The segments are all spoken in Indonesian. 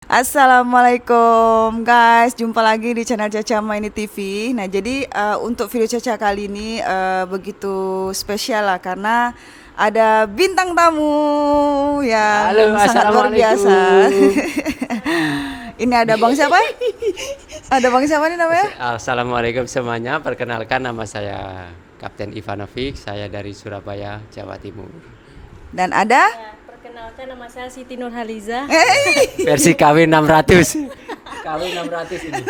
Assalamualaikum guys, jumpa lagi di channel Caca Maini TV. Nah jadi untuk video Caca kali ini begitu spesial lah karena ada bintang tamu yang Halo, sangat luar biasa. Ini ada Bang siapa? Ada Bang siapa nih namanya? Assalamualaikum semuanya, perkenalkan nama saya Kapten Ivanovic, saya dari Surabaya, Jawa Timur. Dan ada? Ya, perkenalkan nama saya Siti Nurhaliza. Versi KW 600. KW 600 ini.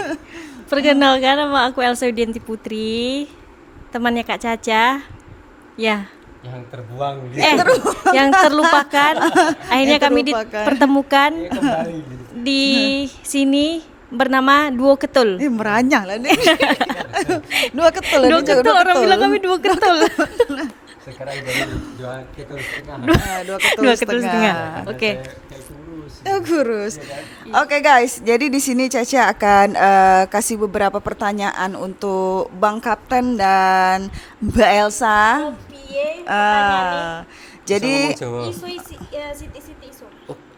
Perkenalkan nama aku Elsa Widianti Putri, temannya Kak Caca. Ya. Yang terbuang gitu. Yang terlupakan. Akhirnya Yang kami terlupakan. dipertemukan Kembali gitu. di sini bernama Duo Ketul. Meranyah lah nih. Dua ketul lah, Dua dia juga Ketul, orang bilang kami Dua Ketul. Sekarang dari dua ketul setengah. Dua ketul Dua Ketul setengah. Oke. Kayak kurus. Kurus. Oke guys, jadi di sini Caca akan kasih beberapa pertanyaan untuk Bang Kapten dan Mbak Elsa. Jadi, Sama Jawa. Siti iso.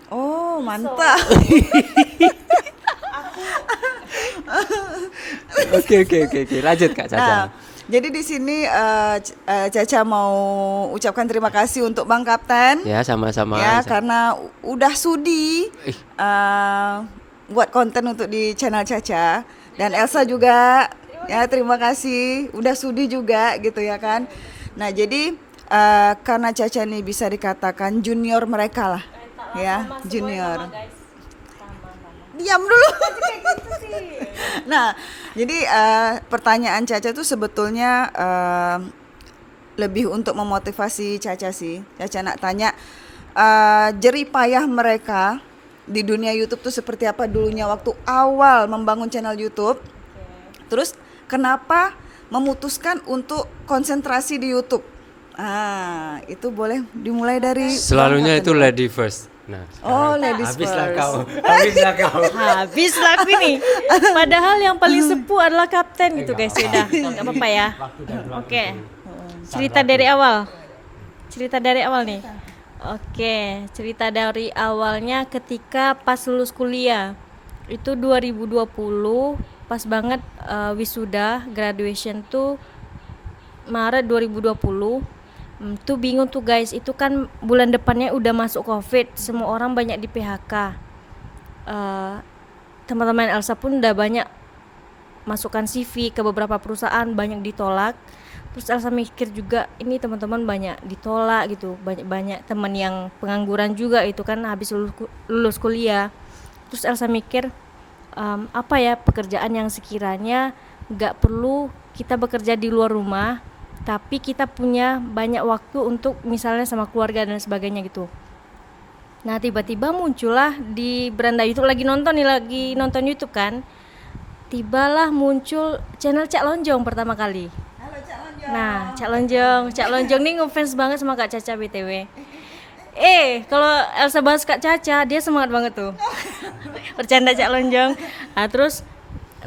oh mantap. Oke, lanjut Kak Caca. Nah, jadi di sini Caca mau ucapkan terima kasih untuk Bang Kapten. Ya, sama-sama. Ya, karena udah sudi Ih. buat konten untuk di channel Caca, dan Elsa juga ya terima kasih udah sudi juga gitu ya kan. Nah jadi karena Caca ini bisa dikatakan junior mereka lah ya, junior. Diam dulu. Nah jadi pertanyaan Caca tuh sebetulnya lebih untuk memotivasi Caca sih. Caca nak tanya jerih payah mereka di dunia YouTube tuh seperti apa dulunya waktu awal membangun channel YouTube. Terus kenapa memutuskan untuk konsentrasi di YouTube? Itu boleh dimulai dari Selalunya Bang itu Kapten. lady first. Nah, Oh, sekarang ladies habislah first. kau. Habislah kau. Habis lah aku ini. Padahal yang paling sepuh adalah kapten gitu guys. Sudah, nggak apa-apa ya. Waktu dan ruang Oke. itu. Cerita dari awal. Cerita dari awal nih. Oke, cerita dari awalnya ketika pas lulus kuliah. Itu 2020, pas banget wisuda graduation tuh Maret 2020. Tuh bingung tuh guys, itu kan bulan depannya udah masuk Covid, semua orang banyak di PHK. Teman-teman Elsa pun udah banyak masukkan CV ke beberapa perusahaan, banyak ditolak. Terus Elsa mikir juga, ini teman-teman banyak ditolak gitu, banyak teman yang pengangguran juga itu kan habis lulus kuliah. Terus Elsa mikir, apa ya pekerjaan yang sekiranya nggak perlu kita bekerja di luar rumah, tapi kita punya banyak waktu untuk misalnya sama keluarga dan sebagainya gitu. Nah tiba-tiba muncullah di beranda YouTube, lagi nonton YouTube kan, tibalah muncul channel Cak Lonjong pertama kali. Nah Cak Lonjong nih ngefans banget sama Kak Caca BTW. Kalau Elsa bahas Kak Caca, dia semangat banget tuh. Bercanda Cak Lonjong. Terus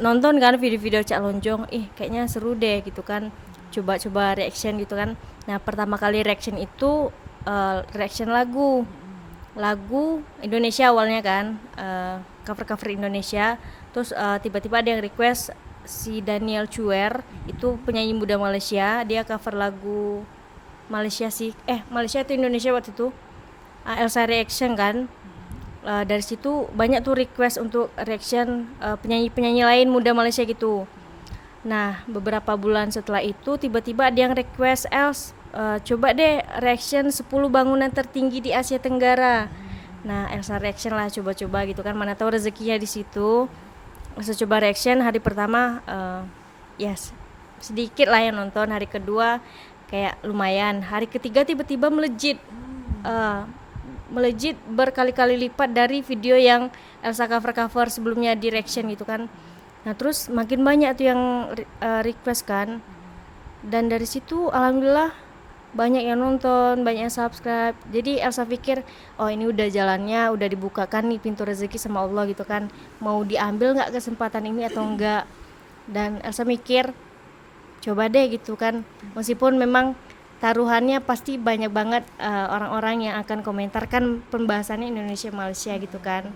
nonton kan video-video Cak Lonjong, kayaknya seru deh gitu kan. Coba reaction gitu kan. Nah pertama kali reaction itu reaction lagu Indonesia awalnya kan, cover Indonesia. Terus tiba-tiba ada yang request si Daniel Cuer, itu penyanyi muda Malaysia, dia cover lagu Malaysia sih, Malaysia atau Indonesia waktu itu. Elsa reaction kan. Dari situ banyak tuh request untuk reaction penyanyi lain muda Malaysia gitu. Nah beberapa bulan setelah itu tiba-tiba ada yang request, coba deh reaction 10 bangunan tertinggi di Asia Tenggara. Nah Elsa reaction lah, coba-coba gitu kan, mana tahu rezekinya di situ. Elsa coba reaction hari pertama, sedikit lah yang nonton. Hari kedua kayak lumayan. Hari ketiga tiba-tiba melejit berkali-kali lipat dari video yang Elsa cover sebelumnya di reaction gitu kan. Nah terus makin banyak tuh yang request kan, dan dari situ alhamdulillah banyak yang nonton, banyak yang subscribe. Jadi Elsa pikir, ini udah jalannya, udah dibukakan nih pintu rezeki sama Allah gitu kan, mau diambil nggak kesempatan ini atau enggak. Dan Elsa mikir, coba deh gitu kan, meskipun memang taruhannya pasti banyak banget orang-orang yang akan komentarkan pembahasannya Indonesia Malaysia gitu kan.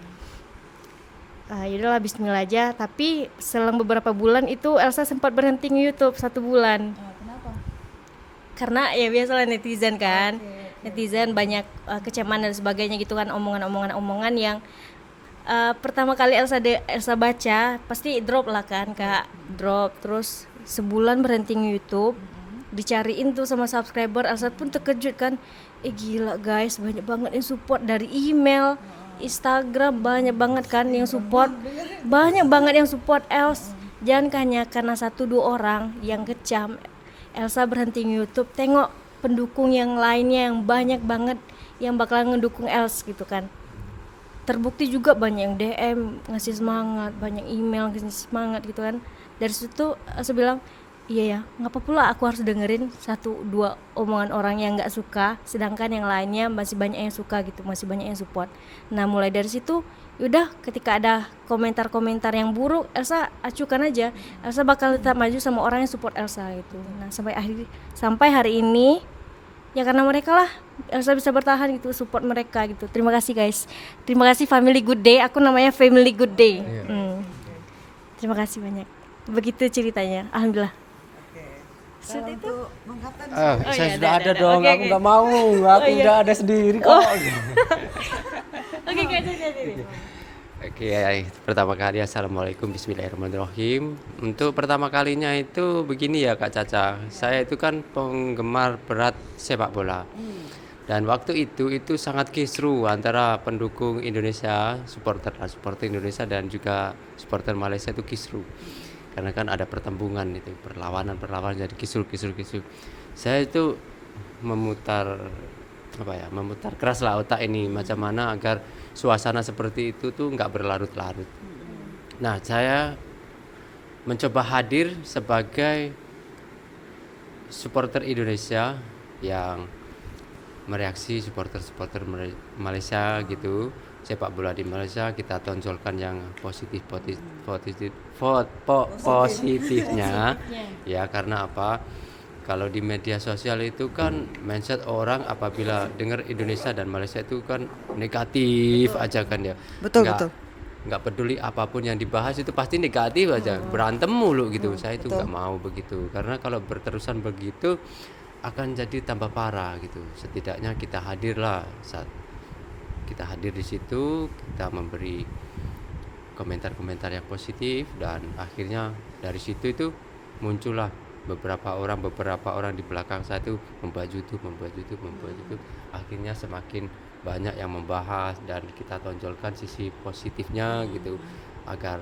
yaudahlah Bismillah aja. Tapi selang beberapa bulan itu Elsa sempat berhenti nge-YouTube 1 bulan. Kenapa? Karena ya biasalah netizen kan, netizen banyak kecaman dan sebagainya gitu kan, omongan yang pertama kali Elsa baca pasti drop lah kan Kak, drop. Terus sebulan berhenti YouTube, dicariin tuh sama subscriber. Elsa pun terkejut kan, gila guys, banyak banget yang support, dari email, Instagram banyak banget kan yang support, banyak banget yang support Els. Jangan hanya karena 1-2 orang yang kecam Elsa berhenti YouTube, tengok pendukung yang lainnya yang banyak banget yang bakalan ngedukung Els gitu kan. Terbukti juga banyak yang DM ngasih semangat, banyak email ngasih semangat gitu kan. Dari situ saya bilang, iya ya, ngapa pula aku harus dengerin 1-2 omongan orang yang nggak suka, sedangkan yang lainnya masih banyak yang suka gitu, masih banyak yang support. Nah mulai dari situ, yaudah ketika ada komentar-komentar yang buruk, Elsa acukan aja, Elsa bakal tetap maju sama orang yang support Elsa gitu. Nah sampai hari ini, ya karena mereka lah Elsa bisa bertahan gitu, support mereka gitu. Terima kasih guys, terima kasih Family Good Day, aku namanya Family Good Day. Terima kasih banyak. Begitu ceritanya, alhamdulillah. Kalau untuk mengkapten Saya iya, sudah ada. ada dong, Oke, aku oke. nggak mau, aku iya. udah ada sendiri kok. Oke guys, jadi. Oke, pertama kali assalamualaikum, bismillahirrahmanirrahim. Untuk pertama kalinya itu begini ya Kak Caca, saya itu kan penggemar berat sepak bola. Dan waktu itu sangat kisruh antara pendukung Indonesia, supporter Indonesia dan juga supporter Malaysia itu kisruh. Karena kan ada pertembungan itu, perlawanan jadi kisruh. Saya itu memutar keras lah otak ini, macam mana agar suasana seperti itu tuh nggak berlarut-larut. Nah, saya mencoba hadir sebagai supporter Indonesia yang mereaksi supporter Malaysia gitu, sepak bola di Malaysia kita tonjolkan yang positifnya. Ya, karena apa? Kalau di media sosial itu kan mindset orang apabila dengar Indonesia dan Malaysia itu kan negatif aja kan ya. Betul. Nggak peduli apapun yang dibahas itu pasti negatif aja, berantem mulu gitu. Saya itu betul. nggak mau begitu, karena kalau berterusan begitu akan jadi tambah parah gitu. Setidaknya kita hadirlah, saat kita hadir di situ, kita memberi komentar-komentar yang positif, dan akhirnya dari situ itu muncullah beberapa orang di belakang saya itu membuat YouTube. Akhirnya semakin banyak yang membahas dan kita tonjolkan sisi positifnya gitu, agar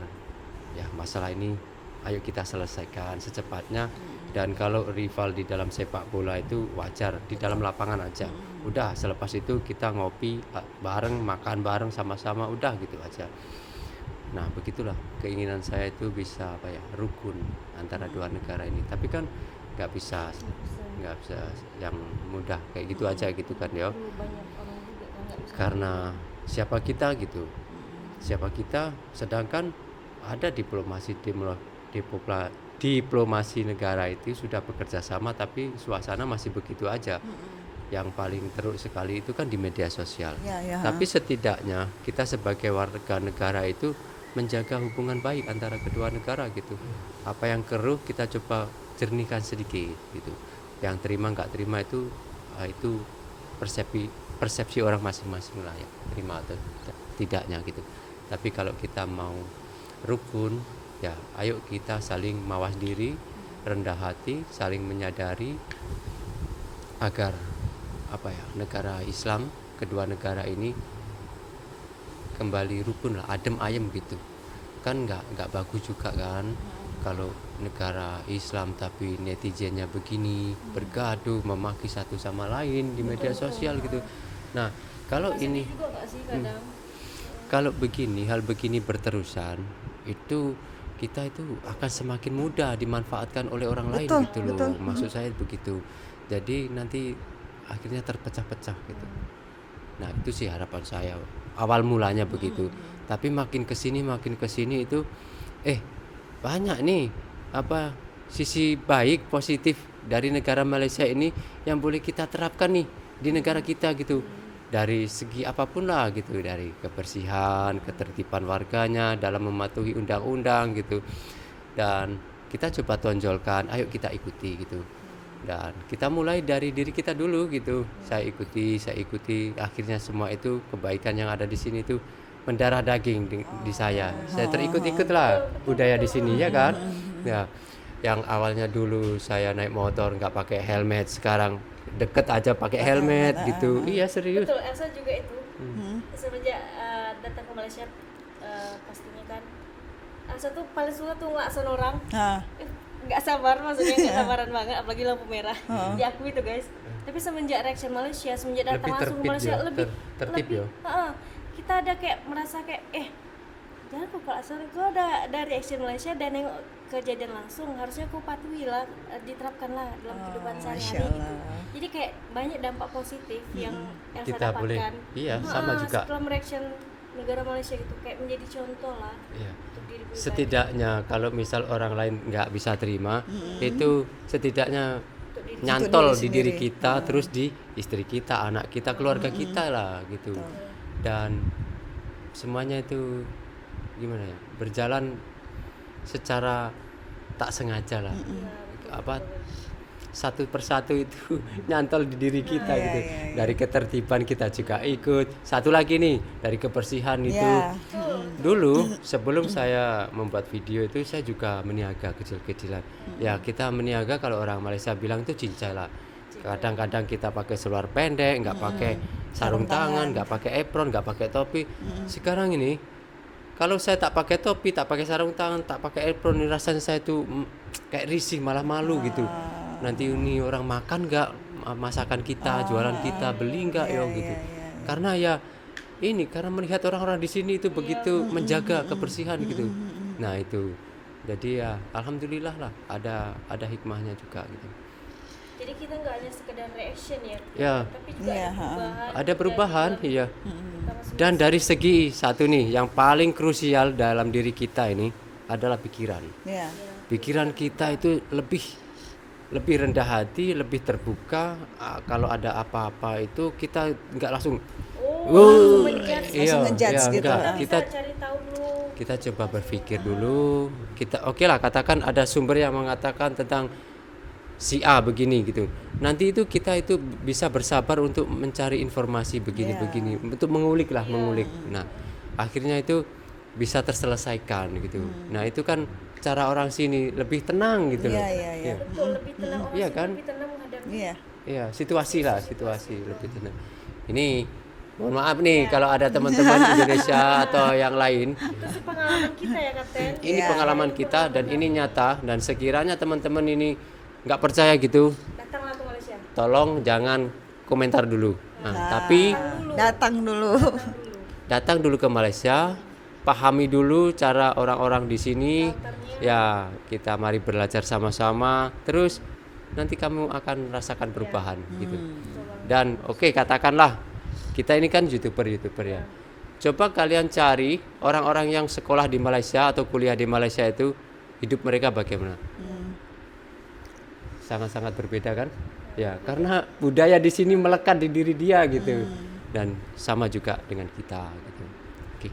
ya masalah ini ayo kita selesaikan secepatnya. Dan kalau rival di dalam sepak bola itu wajar di dalam lapangan aja, udah selepas itu kita ngopi bareng, makan bareng sama-sama, udah gitu aja. Nah begitulah keinginan saya itu bisa rukun antara dua negara ini. Tapi kan nggak bisa yang mudah kayak gitu aja gitu kan ya. Karena siapa kita gitu, sedangkan ada diplomasi negara itu sudah bekerja sama, tapi suasana masih begitu aja. Yang paling teruk sekali itu kan di media sosial. Tapi setidaknya kita sebagai warga negara itu menjaga hubungan baik antara kedua negara gitu. Apa yang keruh kita coba jernihkan sedikit gitu. Yang terima nggak terima itu persepsi orang masing-masing lah ya, terima atau tidaknya gitu. Tapi kalau kita mau rukun ya, ayo kita saling mawas diri, rendah hati, saling menyadari agar negara Islam, kedua negara ini kembali rukun lah, adem ayem gitu. Kan nggak bagus juga kan kalau negara Islam tapi netizennya begini, bergaduh, memaki satu sama lain di media sosial gitu. Nah kalau ini kalau hal begini berterusan, itu kita itu akan semakin mudah dimanfaatkan oleh orang lain gitu loh. Maksud saya begitu. Jadi nanti akhirnya terpecah-pecah gitu. Nah itu sih harapan saya, awal mulanya begitu. Tapi makin kesini itu banyak nih sisi baik positif dari negara Malaysia ini yang boleh kita terapkan nih di negara kita gitu. dari segi apapun lah gitu, dari kebersihan, ketertiban warganya dalam mematuhi undang-undang gitu. Dan kita coba tonjolkan, ayo kita ikuti gitu. Dan kita mulai dari diri kita dulu gitu. Saya ikuti, akhirnya semua itu kebaikan yang ada di sini itu mendarah daging di saya. Saya terikut-ikut lah budaya di sini ya kan. Ya, yang awalnya dulu saya naik motor nggak pakai helmet, sekarang deket aja pakai helmet gitu. Iya serius. Betul, Elsa juga itu. Semenjak datang ke Malaysia, pastinya kan Elsa tuh paling suka tuh ngelakson orang. Nggak sabar, maksudnya nggak sabaran banget, apalagi lampu merah. Diakui tuh guys. Tapi semenjak reaction Malaysia, semenjak datang langsung ke Malaysia, lebih tertib ya. kita ada kayak merasa kayak jangan kok kalau gue ada reaction Malaysia dan nengok kejadian langsung, harusnya aku patuhi lah, diterapkan lah dalam kehidupan sehari-hari gitu. Jadi kayak banyak dampak positif yang Elsa Kita dapatkan. boleh, iya sama juga. Setelah mereaction negara Malaysia gitu, kayak menjadi contoh lah Iya. untuk diri pribadi. Setidaknya kalau misal orang lain nggak bisa terima, itu setidaknya nyantol Untuk diri di diri sendiri. kita, terus di istri kita, anak kita, keluarga kita lah gitu. Dan semuanya itu gimana ya, berjalan secara tak sengaja lah. Apa satu persatu itu nyantol di diri kita gitu. Dari ketertiban kita juga ikut. Satu lagi nih dari kebersihan itu. Dulu sebelum saya membuat video itu saya juga meniaga kecil-kecilan. Ya kita meniaga, kalau orang Malaysia bilang itu cincai lah. Kadang-kadang kita pakai seluar pendek, nggak pakai sarung tangan, nggak pakai apron, nggak pakai topi. Sekarang ini kalau saya tak pakai topi, tak pakai sarung tangan, tak pakai apron, ini rasanya saya tuh kayak risih, malah malu gitu. Nanti ini orang makan nggak masakan kita, jualan kita, beli nggak gitu. Karena ya ini karena melihat orang-orang di sini itu begitu menjaga kebersihan gitu. Nah itu, jadi ya alhamdulillah lah ada hikmahnya juga gitu. Jadi kita nggak hanya sekedar reaction ya, Ya. tapi juga ada perubahan. Ada perubahan, dari iya. kita masing-masing. Dan dari segi satu nih, yang paling krusial dalam diri kita ini adalah pikiran. Pikiran kita itu lebih rendah hati, lebih terbuka. Kalau ada apa-apa itu kita nggak langsung langsung menjudge. Langsung ngejudge gitu. enggak. Kita cari tahu dulu. Kita coba berpikir dulu. Kita oke lah, katakan ada sumber yang mengatakan tentang si A begini gitu. Nanti itu kita itu bisa bersabar untuk mencari informasi begini-begini, untuk mengulik. Nah, akhirnya itu bisa terselesaikan gitu. Nah, itu kan cara orang sini lebih tenang gitu loh. Iya. Betul, lebih tenang orang Iya sini, kan? lebih tenang menghadapi. Iya, situasi lebih tenang. Ini mohon maaf nih kalau ada teman-teman Indonesia atau yang lain. Itu sih pengalaman kita ya Kapten. Ini pengalaman kita dan ini nyata, dan sekiranya teman-teman ini nggak percaya gitu, Datanglah ke Malaysia. tolong jangan komentar dulu. Tapi datang dulu ke Malaysia, pahami dulu cara orang-orang di sini. Ya, kita mari belajar sama-sama. Terus nanti kamu akan rasakan perubahan gitu. Dan oke, katakanlah kita ini kan youtuber ya. Coba kalian cari orang-orang yang sekolah di Malaysia atau kuliah di Malaysia itu, hidup mereka bagaimana? Sangat-sangat berbeda kan? Ya, karena budaya di sini melekat di diri dia gitu. Dan sama juga dengan kita gitu. Oke.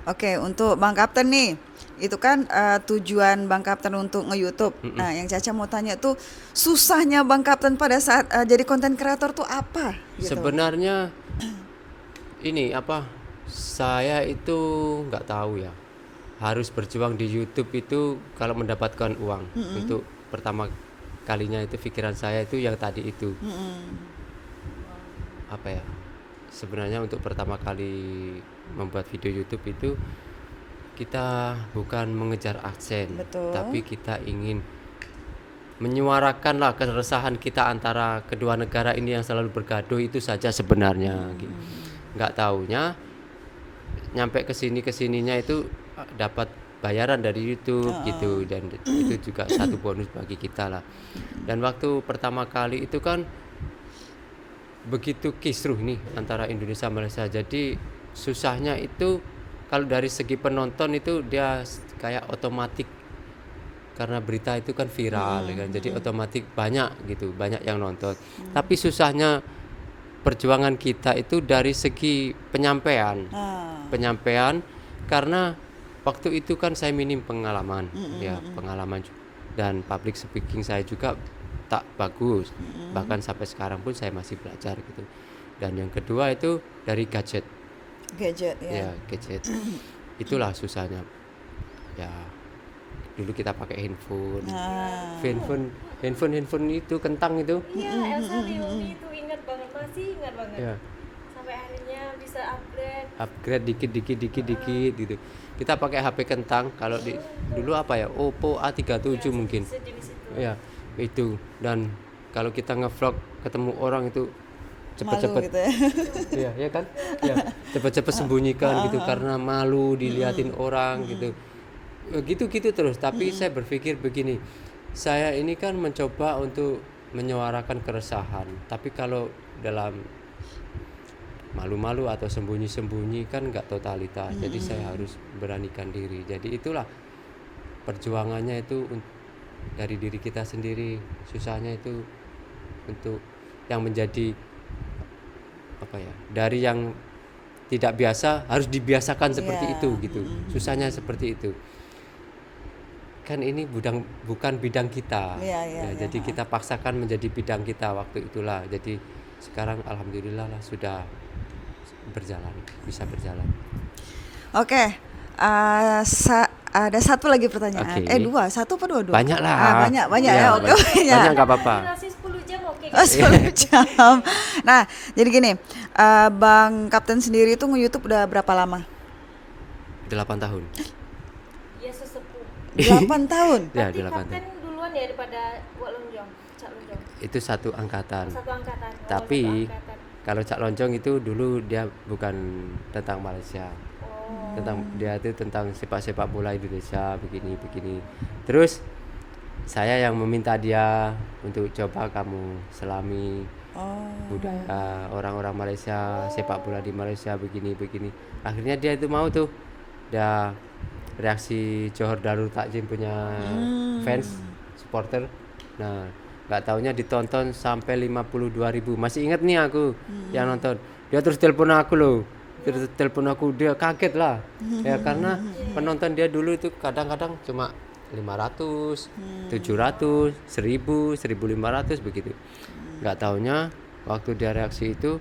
Oke, untuk Bang Kapten nih, itu kan tujuan Bang Kapten untuk nge-YouTube. Nah, yang Caca mau tanya tuh, susahnya Bang Kapten pada saat jadi konten kreator tuh apa? Gitu. Sebenarnya ini apa? Saya itu nggak tahu ya. Harus berjuang di YouTube itu kalau mendapatkan uang. Untuk pertama kalinya itu pikiran saya itu yang tadi itu. Apa ya? Sebenarnya untuk pertama kali membuat video YouTube itu kita bukan mengejar adsense, tapi kita ingin menyuarakanlah keresahan kita antara kedua negara ini yang selalu bergaduh itu saja sebenarnya. Nggak taunya nyampe kesininya itu dapat bayaran dari YouTube gitu, dan itu juga satu bonus bagi kita lah. Dan waktu pertama kali itu kan begitu kisruh nih antara Indonesia Malaysia, jadi susahnya itu kalau dari segi penonton itu dia kayak otomatis, karena berita itu kan viral kan, jadi otomatis banyak yang nonton. Tapi susahnya perjuangan kita itu dari segi penyampaian. Penyampaian karena waktu itu kan saya minim pengalaman, ya pengalaman dan public speaking saya juga tak bagus. Bahkan sampai sekarang pun saya masih belajar gitu. Dan yang kedua itu dari gadget. Gadget Ya, gadget. Itulah susahnya. Ya, dulu kita pakai handphone. Handphone itu kentang itu. Iya, Elsa Riomi itu ingat banget, masih ingat banget. Ya. Sampai akhirnya bisa Upgrade dikit gitu. Kita pakai HP kentang. Kalau dulu apa ya? Oppo A37 mungkin. sejenis itu. Ya, itu. Dan kalau kita ngevlog ketemu orang itu cepet-cepet gitu ya. Iya, ya kan? Ya, cepet-cepet sembunyikan gitu karena malu diliatin orang gitu. Gitu-gitu terus. Tapi saya berpikir begini, saya ini kan mencoba untuk menyuarakan keresahan. Tapi kalau dalam malu-malu atau sembunyi-sembunyi kan nggak totalitas. Jadi saya harus beranikan diri. Jadi itulah perjuangannya itu dari diri kita sendiri. Susahnya itu untuk yang menjadi apa ya, dari yang tidak biasa harus dibiasakan seperti itu gitu. Susahnya seperti itu. Kan ini bukan bidang kita. Jadi kita paksakan menjadi bidang kita waktu itulah. Jadi sekarang alhamdulillah lah sudah bisa berjalan. Oke. Ada satu lagi pertanyaan. Oke. Satu apa dua? Banyak lah. Banyak Ya, ya. Oke. Banyak nggak apa-apa. Durasi 10 jam oke. 10 jam. Nah, jadi gini, Bang Kapten sendiri itu nge-YouTube udah berapa lama? 8 tahun. Ya sesepuh. 8 tahun. Ya, Berarti 8 tahun. Kapten duluan ya daripada Wak Lonjong, Cak Lonjong. Itu satu angkatan. Satu angkatan. Tapi satu angkatan. kalau Cak Loncong itu dulu dia bukan tentang Malaysia. Dia itu tentang sepak bola Indonesia begini. Terus saya yang meminta dia untuk coba kamu selami budaya orang-orang Malaysia, sepak bola di Malaysia begini. Akhirnya dia itu mau tuh. Dia reaksi Johor Darul Takzim punya fans, supporter. Nah, nggak taunya ditonton sampai 52.000. Masih ingat nih aku yang nonton. Dia terus telepon aku loh. Dia kaget lah. Ya karena penonton dia dulu itu kadang-kadang cuma 500, 700, 1000, 1500 begitu. Nggak taunya waktu dia reaksi itu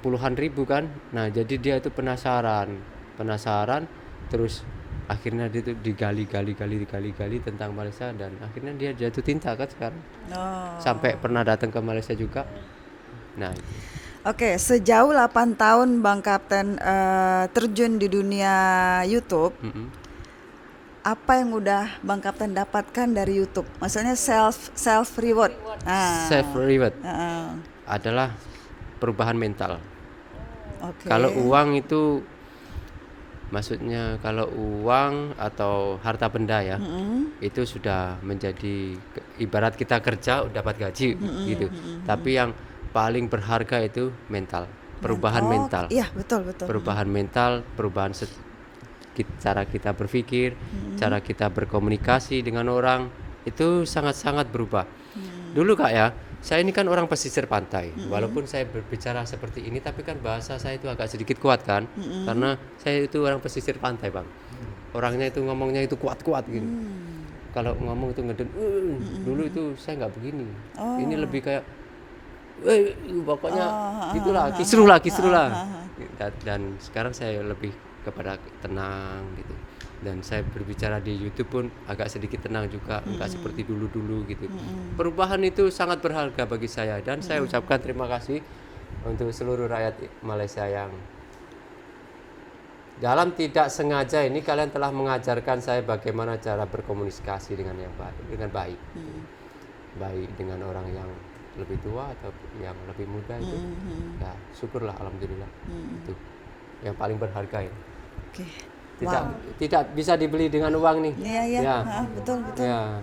puluhan ribu kan. Nah, jadi dia itu penasaran terus akhirnya dia itu digali tentang Malaysia dan akhirnya dia jatuh cinta kan sekarang. Sampai pernah datang ke Malaysia juga. Nah, Oke, sejauh 8 tahun Bang Kapten terjun di dunia YouTube, apa yang udah Bang Kapten dapatkan dari YouTube? Maksudnya self reward. Self reward adalah perubahan mental. Kalau uang itu, maksudnya kalau uang atau harta benda ya, itu sudah menjadi ibarat kita kerja dapat gaji gitu. Tapi yang paling berharga itu mental, perubahan mental. Iya, betul. Perubahan mental, perubahan cara kita berpikir, cara kita berkomunikasi dengan orang itu sangat-sangat berubah. Dulu Kak ya, saya ini kan orang pesisir pantai. Walaupun saya berbicara seperti ini, tapi kan bahasa saya itu agak sedikit kuat kan, karena saya itu orang pesisir pantai Bang. Orangnya itu ngomongnya itu kuat-kuat gitu. Kalau ngomong itu ngeden. Dulu itu saya nggak begini. Ini lebih kayak pokoknya gitulah, kisruh lah. Dan sekarang saya lebih kepada tenang gitu. Dan saya berbicara di YouTube pun agak sedikit tenang juga, enggak seperti dulu gitu. Perubahan itu sangat berharga bagi saya dan saya ucapkan terima kasih untuk seluruh rakyat Malaysia yang dalam tidak sengaja ini kalian telah mengajarkan saya bagaimana cara berkomunikasi dengan baik. Baik dengan orang yang lebih tua atau yang lebih muda itu. Ya, syukurlah alhamdulillah. Itu yang paling berharga ya. Oke. Tidak bisa dibeli dengan uang nih. Iya. Betul. Ya.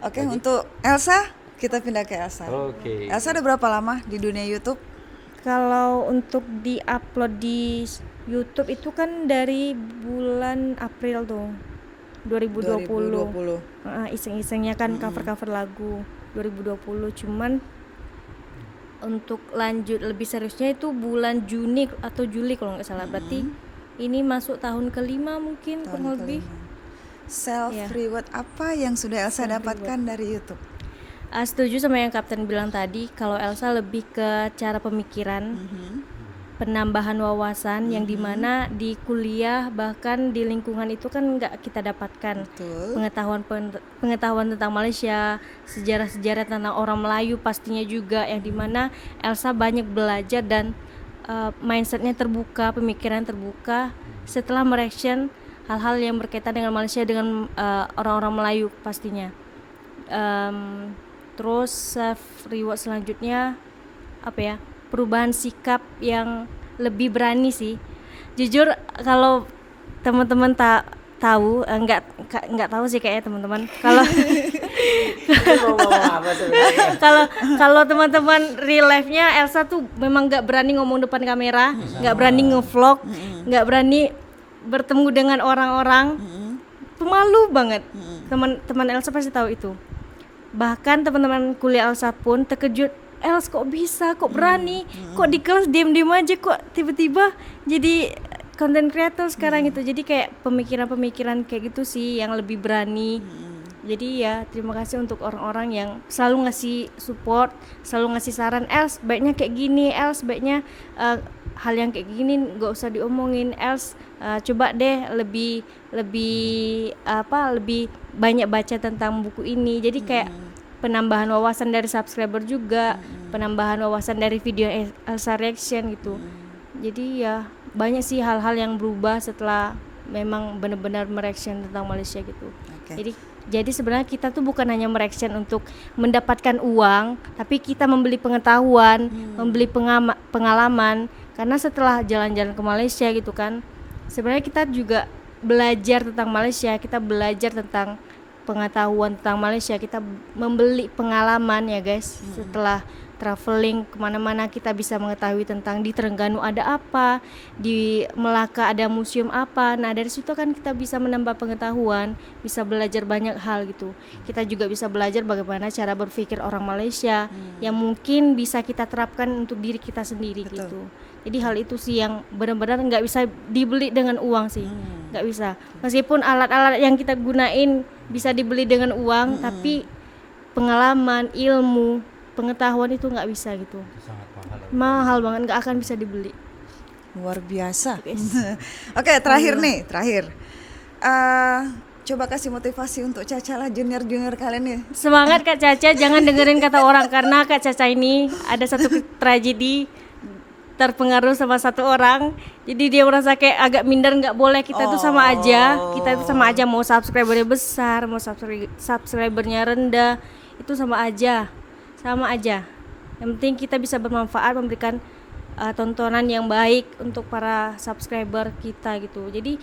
Oke, untuk Elsa, kita pindah ke Elsa. Oke. Elsa udah berapa lama di dunia YouTube? Kalau untuk di-upload di YouTube itu kan dari bulan April tuh 2020. Iseng-isengnya kan cover-cover lagu 2020, cuman untuk lanjut lebih seriusnya itu bulan Juni atau Juli kalau nggak salah. Berarti ini masuk tahun kelima mungkin kurang lebih. Self Ya. reward apa yang sudah Elsa Self dapatkan dari YouTube? Setuju sama yang Kapten bilang tadi, kalau Elsa lebih ke cara pemikiran, penambahan wawasan yang dimana di kuliah bahkan di lingkungan itu kan nggak kita dapatkan Betul. pengetahuan tentang Malaysia, sejarah-sejarah tentang orang Melayu pastinya juga, yang dimana Elsa banyak belajar dan mindsetnya terbuka, pemikiran terbuka setelah mereaction hal-hal yang berkaitan dengan Malaysia dengan orang-orang Melayu pastinya. Terus self reward selanjutnya apa ya, perubahan sikap yang lebih berani sih. Jujur kalau teman-teman tahu, nggak tahu sih kayaknya teman-teman, kalau kalau teman-teman real life-nya Elsa tuh memang nggak berani ngomong depan kamera, nggak berani ngevlog, nggak berani bertemu dengan orang-orang, pemalu banget. Teman-teman Elsa pasti tahu itu. Bahkan teman-teman kuliah Elsa pun terkejut, Els kok bisa, kok berani, kok di kelas diem-diem aja, kok tiba-tiba jadi content creator sekarang gitu. Jadi kayak pemikiran-pemikiran kayak gitu sih yang lebih berani. Jadi ya terima kasih untuk orang-orang yang selalu ngasih support, selalu ngasih saran, Els baiknya kayak gini, Els baiknya hal yang kayak gini nggak usah diomongin, Els coba deh lebih banyak baca tentang buku ini. Jadi kayak penambahan wawasan dari subscriber juga, penambahan wawasan dari video Elsa reaction gitu. Jadi ya banyak sih hal-hal yang berubah setelah memang benar-benar mereaction tentang Malaysia gitu. Oke. Jadi sebenarnya kita tuh bukan hanya mereaction untuk mendapatkan uang, tapi kita membeli pengetahuan, membeli pengalaman. Karena setelah jalan-jalan ke Malaysia gitu kan, sebenarnya kita juga belajar tentang Malaysia, kita belajar tentang pengetahuan tentang Malaysia, kita membeli pengalaman ya guys. Setelah traveling kemana-mana kita bisa mengetahui tentang di Terengganu ada apa, di Melaka ada museum apa. Nah dari situ kan kita bisa menambah pengetahuan, bisa belajar banyak hal gitu. Kita juga bisa belajar bagaimana cara berpikir orang Malaysia yang mungkin bisa kita terapkan untuk diri kita sendiri. Betul. Gitu. Jadi hal itu sih yang benar-benar nggak bisa dibeli dengan uang sih, nggak bisa. Meskipun alat-alat yang kita gunain bisa dibeli dengan uang, tapi pengalaman, ilmu, pengetahuan itu nggak bisa gitu. Sangat mahal. Mahal banget, nggak akan bisa dibeli. Luar biasa. Oke, terakhir. Coba kasih motivasi untuk Caca lah, junior kalian nih. Semangat Kak Caca, jangan dengerin kata orang, karena Kak Caca ini ada satu tragedi, terpengaruh sama satu orang, jadi dia merasa kayak agak minder. Nggak boleh, kita tuh sama aja, mau subscribernya besar, mau subscribernya rendah, itu sama aja. Yang penting kita bisa bermanfaat, memberikan tontonan yang baik untuk para subscriber kita gitu. Jadi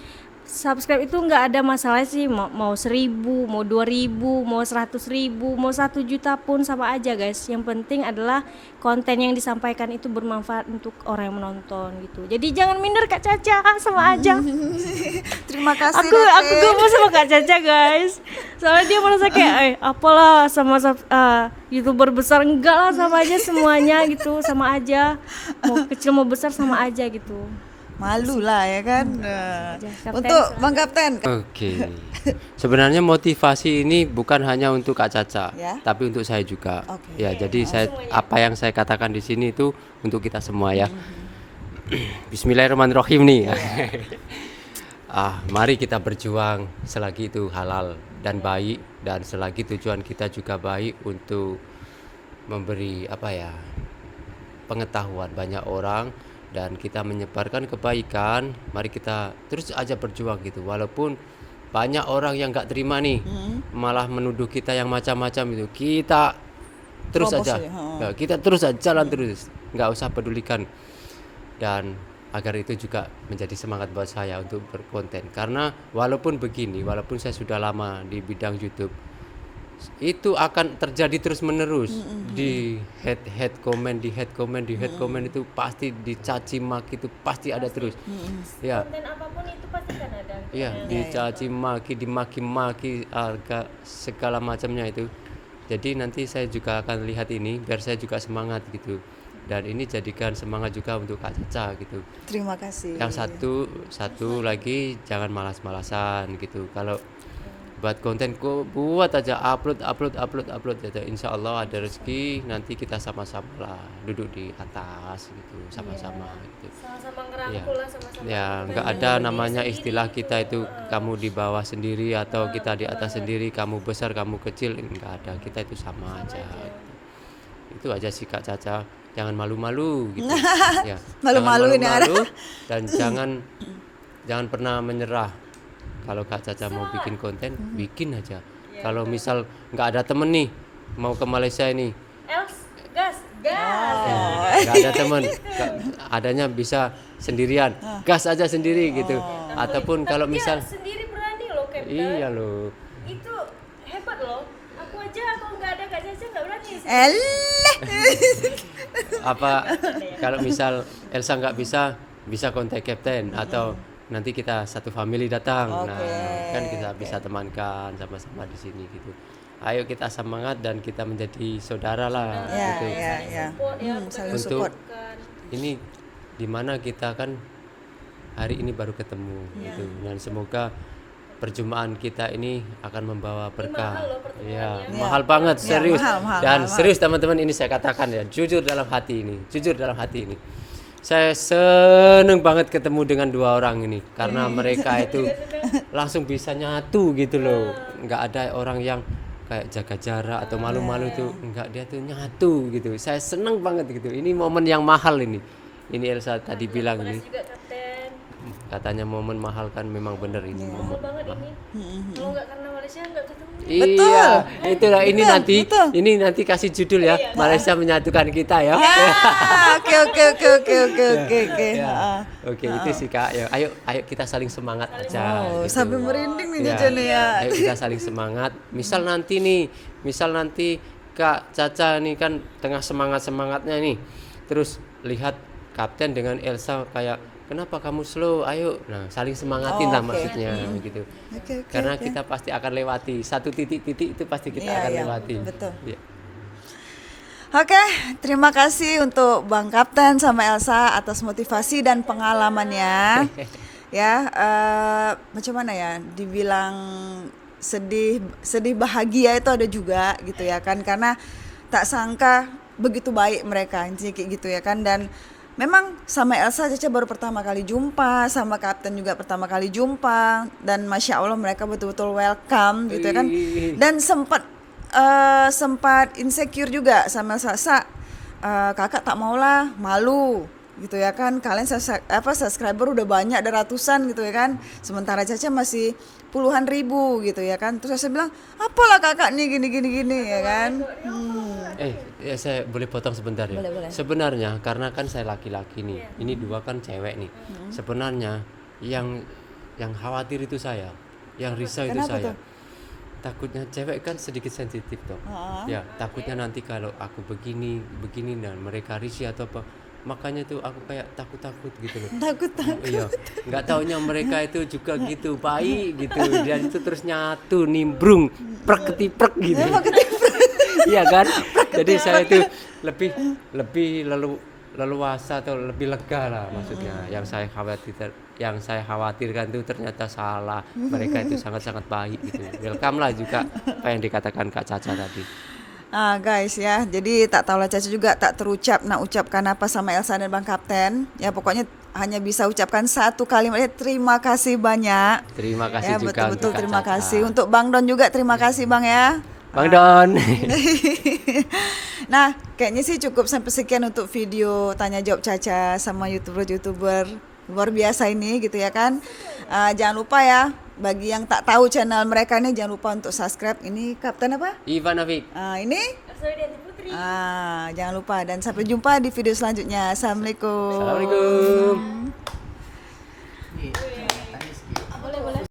subscribe itu nggak ada masalah sih, mau 1.000, mau 2.000, mau 100.000, mau 1 juta pun sama aja guys. Yang penting adalah konten yang disampaikan itu bermanfaat untuk orang yang menonton gitu. Jadi jangan minder Kak Caca, sama aja. Terima kasih. Aku gemes sama Kak Caca guys, soalnya dia merasa kayak apalah sama YouTuber besar, enggak lah, sama aja semuanya gitu, sama aja, mau kecil mau besar sama aja gitu. Malu lah ya kan. Kapten, Untuk Bang Kapten. Oke. Sebenarnya motivasi ini bukan hanya untuk Kak Caca, Ya. tapi untuk saya juga. Oke. Ya, jadi apa yang saya katakan di sini itu untuk kita semua ya. Bismillahirrahmanirrahim nih. Mari kita berjuang selagi itu halal dan baik, dan selagi tujuan kita juga baik untuk memberi pengetahuan banyak orang, dan kita menyebarkan kebaikan. Mari kita terus aja berjuang gitu, walaupun banyak orang yang nggak terima nih, malah menuduh kita yang macam-macam itu, kita terus Promosi, aja ya, kita terus aja jalan terus, nggak usah pedulikan. Dan agar itu juga menjadi semangat buat saya untuk berkonten, karena walaupun saya sudah lama di bidang YouTube, itu akan terjadi terus menerus. Di head comment itu pasti dicaci maki, itu pasti ada terus. Ya, Konten apapun itu pasti kan ada. iya, dicaci maki, dimaki-maki, segala macamnya itu. Jadi nanti saya juga akan lihat ini biar saya juga semangat gitu. dan ini jadikan semangat juga untuk Kak Caca gitu. Terima kasih. Yang satu lagi jangan malas-malasan gitu. Kalau buat konten kok buat aja upload aja. Insya Allah ada rezeki, nanti kita sama-sama lah duduk di atas gitu sama-sama gitu. Sama-sama Ya, ngerangkul lah, sama-sama. ya nggak ada namanya istilah kita itu kamu di bawah sendiri atau kita di atas sendiri, kamu besar kamu kecil, nggak ada, kita itu sama aja gitu. Itu aja sih Kak Caca, jangan malu-malu gitu ya, Malu-maluin yang ada. dan jangan pernah menyerah. Kalau Kak Caca mau bikin konten, bikin aja. Kalau misal nggak ada temen nih mau ke Malaysia ini, Gas. nggak ada temen, adanya bisa sendirian, gas aja sendiri gitu. Ataupun kalau Tapi dia misal, sendiri berani loh, Captain. iya loh, Itu hebat loh. Aku aja kalau nggak ada Kak Caca nggak berani. Elah. apa kalau misal Elsa nggak bisa kontak Kapten atau nanti kita satu family datang. Oke, Nah, kan kita bisa temankan sama-sama di sini gitu. Ayo kita semangat dan kita menjadi saudara lah Ya, gitu. ya. Support ya, bukan Saling Untuk support. ini dimana kita kan hari ini baru ketemu gitu, dan semoga perjumpaan kita ini akan membawa berkah. mahal loh pertemuannya. Ya, Ya. mahal banget, Ya, serius. mahal, Dan mahal. serius teman-teman, ini saya katakan ya, jujur dalam hati ini. Saya seneng banget ketemu dengan dua orang ini karena mereka itu langsung bisa nyatu gitu loh. Nggak ada orang yang kayak jaga jarak atau malu-malu tuh, enggak, dia tuh nyatu gitu. Saya seneng banget gitu. Ini momen yang mahal ini. Ini Elsa tadi bilang ini. juga Kapten. Katanya momen mahal, kan memang bener ini momen. Mahal banget ini. Kalau nggak karena Malaysia nggak ketemu. Iya, itulah ini Betul, nanti betul. ini nanti kasih judul ya, Malaysia menyatukan kita ya. Oke. Ya. Ah. Oke, itu sih Kak. Ya, ayo kita saling semangat aja. Oh, gitu. sampai merinding nih Ya, Caca nih ya. ayo kita saling semangat. Misal nanti Kak Caca nih kan tengah semangatnya nih, terus lihat Kapten dengan Elsa kayak, kenapa kamu slow? Ayo, nah saling semangatin Oh, lah oke. maksudnya gitu. Oke. Karena kita pasti akan lewati satu titik-titik itu, pasti kita Iya, akan iya, lewati. betul. Iya. Oke, terima kasih untuk Bang Kapten sama Elsa atas motivasi dan pengalamannya. Ya, macam mana ya? Dibilang sedih bahagia itu ada juga gitu ya kan, karena tak sangka begitu baik mereka, intinya kayak gitu ya kan. Dan memang sama Elsa Caca baru pertama kali jumpa, sama Kapten juga pertama kali jumpa, dan Masya Allah mereka betul-betul welcome gitu ya kan. Dan sempat insecure juga sama Sasa, kakak tak maulah, malu gitu ya kan, kalian subscriber udah banyak, ada ratusan gitu ya kan, sementara Caca masih puluhan ribu gitu ya kan. Terus saya bilang, apalah kakak nih gini ya kan. Ya saya boleh potong sebentar ya. Boleh. Sebenarnya karena kan saya laki-laki nih, ini dua kan cewek nih. Sebenarnya yang khawatir itu saya, yang risau itu Kenapa saya. tuh? Takutnya cewek kan sedikit sensitif toh. Ya, takutnya nanti kalau aku begini dan mereka risih atau apa, makanya tuh aku kayak takut gitu loh. Takut. Iya, nggak taunya mereka itu juga gitu baik gitu, dan itu terus nyatu nimbrung prek ketiprek gitu. Iya kan? Jadi saya itu lebih leluasa atau lebih lega lah maksudnya. Yang saya khawatirkan itu ternyata salah. Mereka itu sangat-sangat baik gitu. Welcome lah juga apa yang dikatakan Kak Caca tadi. Nah guys ya, jadi tak tahulah Caca juga tak terucap nak ucapkan apa sama Elsa dan Bang Kapten. Ya pokoknya hanya bisa ucapkan satu kalimat, terima kasih banyak. Terima kasih Ya juga betul-betul untuk Kak terima Caca. kasih. Untuk Bang Don juga terima kasih Bang ya. Bang Don. Nah, kayaknya sih cukup sampai sekian untuk video tanya jawab Caca sama YouTuber luar biasa ini gitu ya kan. Jangan lupa ya, bagi yang tak tahu channel mereka ini, jangan lupa untuk subscribe. Ini Kapten apa? Ivan Afik. Ini jangan lupa, dan sampai jumpa di video selanjutnya. Assalamualaikum. Assalamualaikum.